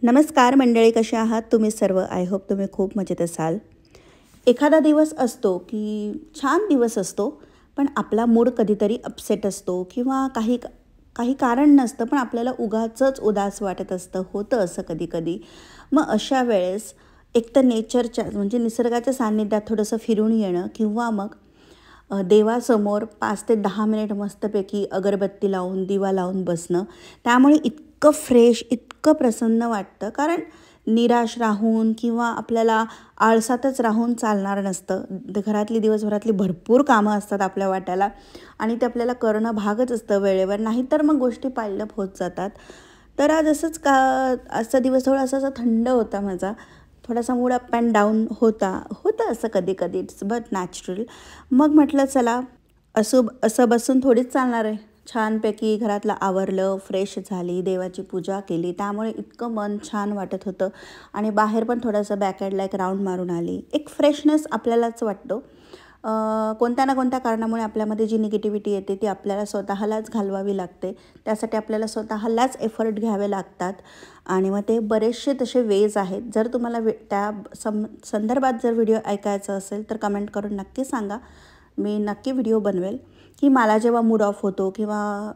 नमस्कार मंडळी, कसे आहात तुम्ही सर्व? आय होप तुम्ही खूप मजेत असाल. एखादा दिवस असतो की छान दिवस असतो, पण आपला मूड कधीतरी अपसेट असतो किंवा काही काही कारण नसतं, पण आपल्याला उगाचच उदास वाटत असतं. होतं असं कधी-कधी. मग अशा वेळेस एकतर नेचरच्या म्हणजे निसर्गाच्या सान्निध्यात थोडंसं फिरून येणं किंवा मग देवासमोर 5 ते 10 मिनिट मस्तपैकी अगरबत्ती लावून, दिवा लावून बसणं. त्यामुळे इतकं फ्रेश, इतकं प्रसन्न वाटतं. कारण निराश राहून किंवा आपल्याला आळसातच राहून चालणार नसतं. घरातली दिवसभरातली भरपूर कामं असतात आपल्या वाट्याला आणि ते आपल्याला करणं भागच असतं वेळेवर. नाहीतर मग गोष्टी पायलप होत जातात. तर आज असंच आजचा दिवस थोडासा असा थंड होता माझा. थोडासा मूड अप अँड डाऊन होतं असं कधी-कधी. It's but natural. मग म्हटलं चला असं बसून थोडीच चालणार आहे. छानपैकी घरातलं आवरलं, फ्रेश झाली, देवाची पूजा केली. त्यामुळे इतकं मन छान वाटत होतं आणि बाहेर पण थोडंसं बॅकयार्डला एक राऊंड मारून आली. एक फ्रेशनेस आपल्यालाच वाटतो. कोणत्या ना कोणत्या कारणामुळे आपल्यामध्ये जी निगेटिव्हिटी येते ती आपल्याला स्वतःलाच घालवावी लागते. त्यासाठी आपल्याला स्वतःलाच एफर्ट घ्यावे लागतात आणि मग ते बरेचसे तसे वेज आहेत. जर तुम्हाला त्या संदर्भात जर व्हिडिओ ऐकायचा असेल तर कमेंट करून नक्की सांगा. मी नक्की व्हिडिओ बनवेल की मला जेव्हा मूड ऑफ होतो किंवा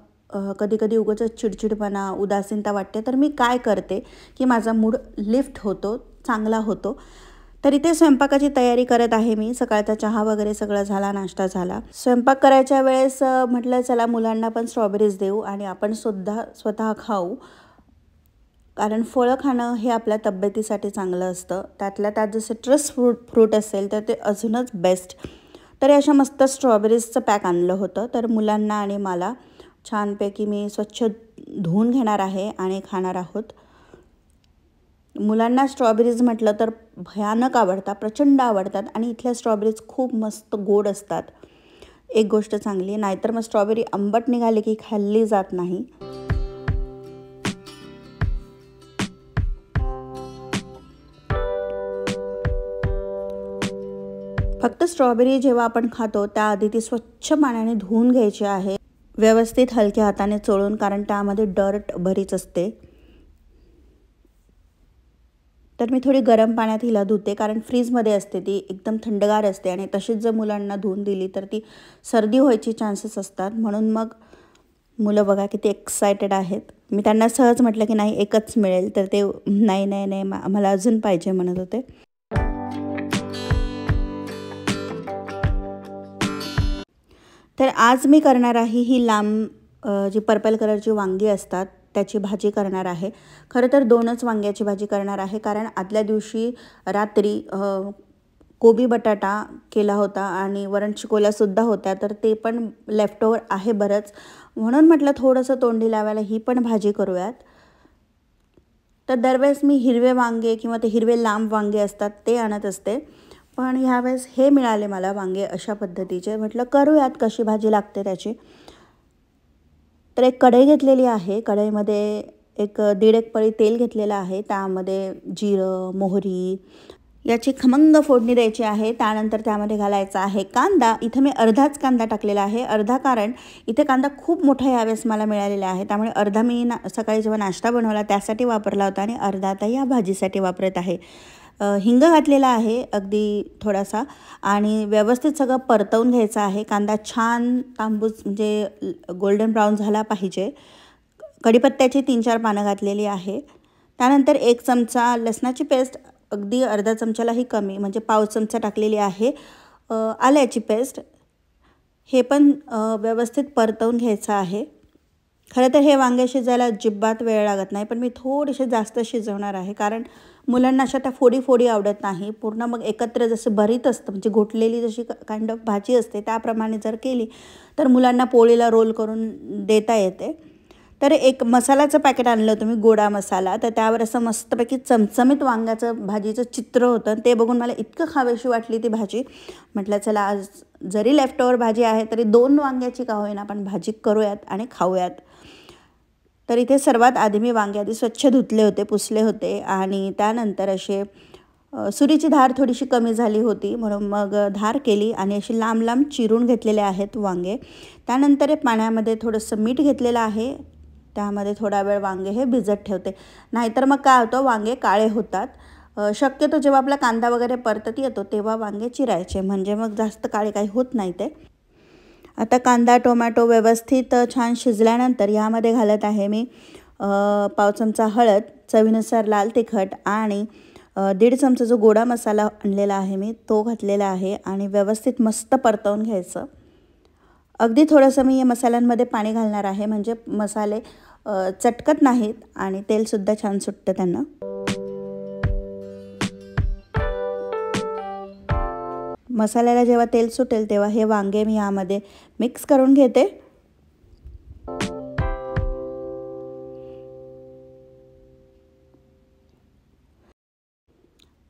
कधी-कधी उगाचच चिडचिडपणा, उदासीनता वाटते, तर मी काय करते की माझा मूड लिफ्ट होतो, चांगला होतो. तर इथे स्वयंपाकाची तयारी करत आहे मी. सकाळचा चहा वगैरे सगळं झाला, नाश्ता झाला. स्वयंपाक करायच्या वेळेस म्हटलं चला मुलांना पण स्ट्रॉबेरीज देऊ आणि आपण सुद्धा स्वतः खाऊ. कारण फळं खाणं हे आपल्या तब्येतीसाठी चांगलं असतं. त्यातल्या त्यात जर सिट्रस फ्रूट असेल तर ते अजूनच बेस्ट. तर अशा मस्त स्ट्रॉबेरीजचं पॅक आणलं होतं. तर मुलांना आणि मला छानपैकी मी स्वच्छ धुवून घेणार आहे आणि खाणार आहोत. मुलांना स्ट्रॉबेरीज म्हटलं तर भयानक आवडतात, प्रचंड आवडतात आणि इथल्या स्ट्रॉबेरीज खूप मस्त गोड असतात. एक गोष्ट चांगली आहे, नाहीतर मग स्ट्रॉबेरी आंबट निघाली की खाल्ली जात नाही. फक्त स्ट्रॉबेरी जेव्हा आपण खातो त्याआधी ती स्वच्छ पाण्याने धुवून घ्यायची आहे, व्यवस्थित हलक्या हाताने चोळून, कारण त्यामध्ये डर्ट बरीच असते. तर मी थोडी गरम पाण्यात हिला धुते, कारण फ्रीजमध्ये असते ती, एकदम थंडगार असते आणि तशीच जर मुलांना धुवून दिली तर ती सर्दी व्हायची चान्सेस असतात. म्हणून मग मुलं बघा किती एक्सायटेड आहेत. मी त्यांना सहज म्हटलं की नाही एकच मिळेल, तर ते नाही नाही नाही मला अजून पाहिजे म्हणत होते. तर आज मी करणार आहे ही लांब जी पर्पल कलरची वांगी असतात त्याची भाजी करणार आहे. खरं तर 2च वांग्याची भाजी करणार आहे, कारण आदल्या दिवशी रात्री कोबी बटाटा केला होता आणि वरण चिकोल्यासुद्धा होत्या, तर ते पण लेफ्टओव्हर आहे बरंच. म्हणून म्हटलं थोडंसं तोंडी लावायला ही पण भाजी करूयात. तर दरवेळेस मी हिरवे वांगे किंवा ते हिरवे लांब वांगे असतात ते आणत असते, पण ह्यावेळेस हे मिळाले मला वांगे अशा पद्धतीचे. म्हटलं करूयात कशी भाजी लागते त्याची. तर एक कढई घेतलेली आहे. कढईमध्ये एक 1.5 पळी तेल घेतलेलं आहे. त्यामध्ये जिरं, मोहरी याची खमंग फोडणी द्यायची आहे. त्यानंतर त्यामध्ये घालायचा आहे कांदा. इथं मी अर्धाच कांदा टाकलेला आहे. अर्धा कारण इथे कांदा खूप मोठा यावेळेस मला मिळालेला आहे, त्यामुळे अर्धा मी सकाळी जेव्हा नाश्ता बनवला त्यासाठी वापरला होता आणि अर्धा आता या भाजीसाठी वापरत आहे. हिंग घातलेला आहे अगदी थोडासा आणि व्यवस्थित सगळं परतवून घ्यायचं आहे. कांदा छान तांबूस म्हणजे गोल्डन ब्राऊन झाला पाहिजे. कढीपत्त्याची 3-4 पानं घातलेली आहे. त्यानंतर 1 चमचा लसणाची पेस्ट, अगदी अर्धा चमच्यालाही कमी म्हणजे पाव चमचा टाकलेली आहे. आल्याची पेस्ट, हे पण व्यवस्थित परतवून घ्यायचं आहे. खरं तर हे वांगे शिजायला अजिबात वेळ लागत नाही, पण मी थोडेसे जास्त शिजवणार आहे, कारण मुलांना अशा त्या फोडी आवडत नाही. पूर्ण मग एकत्र जसं भरीत असतं म्हणजे घोटलेली जशी काइंड ऑफ भाजी असते त्याप्रमाणे जर केली तर मुलांना पोळीला रोल करून देता येते. तर एक मसाल्याचं पॅकेट आणलं होतं मी, गोडा मसाला. तर त्यावर असं मस्तपैकी चमचमीत वांग्याचं भाजीचं चित्र होतं. ते बघून मला इतकं खावीशी वाटली ती भाजी. म्हटलं चला आज जरी लेफ्टओव्हर भाजी आहे तरी 2 वांग्याची का होईना आपण भाजी करूयात आणि खाऊयात. तर इथे सर्वात आधी मी वांगे आधी स्वच्छ धुतले होते, पुसले होते आणि त्यानंतर असे सुरीची धार थोडीशी कमी झाली होती म्हणून मग धार केली आणि अशी लांब लांब चिरून घेतलेले आहेत वांगे. त्यानंतर पाण्यामध्ये थोडंसं मीठ घेतलेलं आहे त्यामध्ये थोडा वेळ वांगे हे भिजत ठेवते, नाहीतर मग काय होतं वांगे काळे होतात। शक्यतो जेव्हा आपला कांदा वगैरे परतत येतो तेव्हा वांगे चिरायचे, म्हणजे मग जास्त काळे काही होत नाही ते। आता कांदा टोमॅटो व्यवस्थित छान शिजल्यानंतर यामध्ये घालत आहे मी पाव चमचा हळद, चवीनुसार लाल तिखट आणि 1.5 चमचा जो गोडा मसाला आणलेला आहे मी तो घातलेला आहे आणि व्यवस्थित मस्त परतवून घ्यायचं। अगदी थोडंसं मी या मसाल्यांमध्ये पाणी घालणार आहे, म्हणजे मसाले चटकत नाहीत आणि तेलसुद्धा छान सुटतं त्यांना। मसाल्याला जेव्हा तेल सुटेल तेव्हा हे वांगे मी यामध्ये मिक्स करून घेते।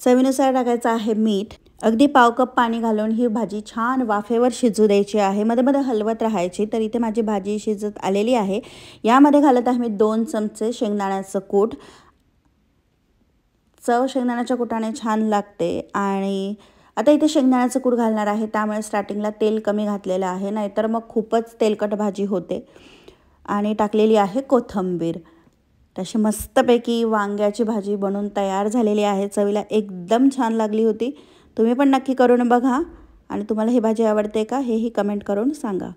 चवीनुसार टाकायचं आहे मीठ। अगदी पाव कप पाणी घालून ही भाजी छान वाफेवर शिजू द्यायची आहे, मध्ये मध्ये हलवत राहायची। तर इथे माझी भाजी शिजत आलेली आहे। यामध्ये घालत आहे मी 2 चमचे शेंगदाण्याचं कूट। चव शेंगदाण्याच्या कुटाने छान लागते आणि आता इथे शेंगदाण्याचं कूट घालणार आहे, त्यामुळे स्टार्टिंगला तेल कमी घातलेलं आहे, नाहीतर मग खूपच तेलकट भाजी होते। आणि टाकलेली आहे कोथिंबीर। तशी मस्तपैकी वांग्याची भाजी बनून तयार झालेली आहे। चवीला एकदम छान लागली होती। तुम्ही पण नक्की करून बघा आणि तुम्हाला ही भाजी आवडते का हेही कमेंट करून सांगा।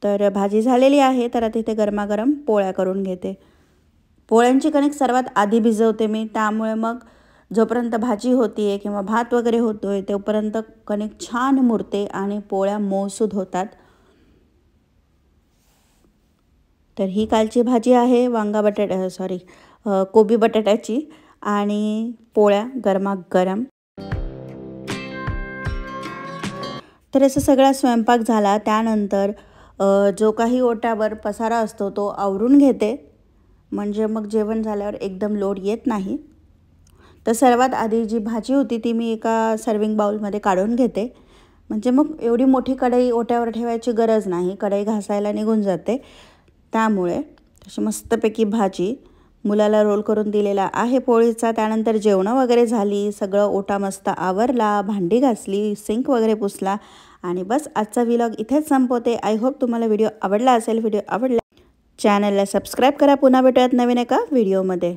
तर भाजी झालेली आहे, तर आता इथे गरमागरम पोळ्या करून घेते। पोळ्यांची कणिक सर्वात आधी भिजवते मी, त्यामुळे मग जोपर्यंत भाजी होतीये किंवा भात वगैरे होतोय तोपर्यंत कणिक छान मुरते आणि पोळ्या मऊसूद होतात। तर ही कालची भाजी आहे कोबी बटाट्याची आणि पोळ्या गरमागरम। तर असं सगळा स्वयंपाक झाला त्यानंतर जो काही ओट्यावर पसारा असतो तो आवरून घेते, म्हणजे मग जेवण झाल्यावर एकदम लोड येत नाही। तर सर्वात आधी जी भाजी होती ती मी एका सर्विंग बाउलमध्ये काढून घेते, म्हणजे मग एवढी मोठी कढई ओट्यावर ठेवायची गरज नाही, कढई घासायला निघून जाते। त्यामुळे अशी मस्तपैकी भाजी मुलाला रोल करून दिलेला आहे पोळीचा। त्यानंतर जेवणं वगैरे झाली, सगळं ओटा मस्त आवरला, भांडी घासली, सिंक वगैरे पुसला आणि बस आजचा व्लॉग इथेच संपवते। आय होप तुम्हाला व्हिडिओ आवडला असेल। व्हिडिओ आवडला चॅनलला सबस्क्राईब करा। पुन्हा भेटूयात नवीन एका व्हिडिओमध्ये।